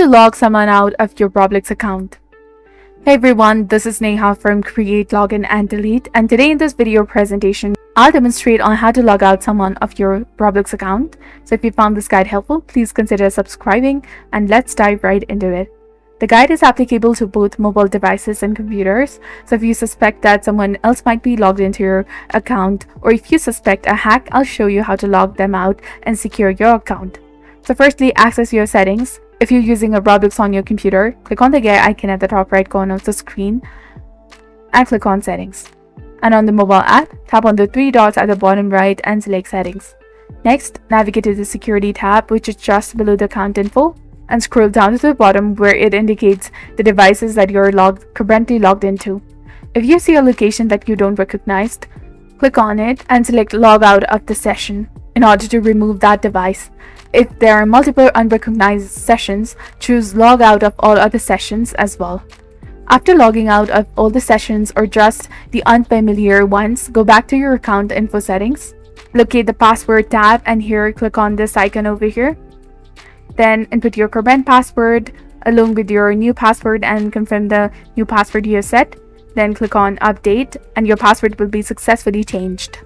to log someone out of your Roblox account. Hey everyone, this is Neha from Create, Login and Delete, and today in this video presentation, I'll demonstrate on how to log out someone of your Roblox account. So if you found this guide helpful, please consider subscribing and let's dive right into it. The guide is applicable to both mobile devices and computers. So if you suspect that someone else might be logged into your account, or if you suspect a hack, I'll show you how to log them out and secure your account. So firstly, access your settings. If you're using a Roblox on your computer, click on the gear icon at the top right corner of the screen and click on Settings. And on the mobile app, tap on the three dots at the bottom right and select Settings. Next, navigate to the Security tab, which is just below the account info, and scroll down to the bottom where it indicates the devices that you're currently logged into. If you see a location that you don't recognize, click on it and select Log Out of the session in order to remove that device. If there are multiple unrecognized sessions, choose Log Out of all other sessions as well. After logging out of all the sessions or just the unfamiliar ones, go back to your account info settings, locate the password tab, and here click on this icon over here. Then input your current password along with your new password and confirm the new password you have set. Then click on Update and your password will be successfully changed.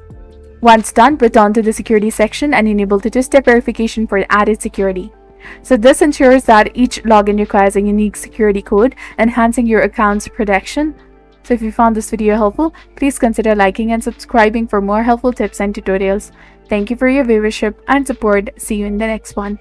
Once done, return to the security section and enable the two-step verification for added security. So this ensures that each login requires a unique security code, enhancing your account's protection. So if you found this video helpful, please consider liking and subscribing for more helpful tips and tutorials. Thank you for your viewership and support. See you in the next one.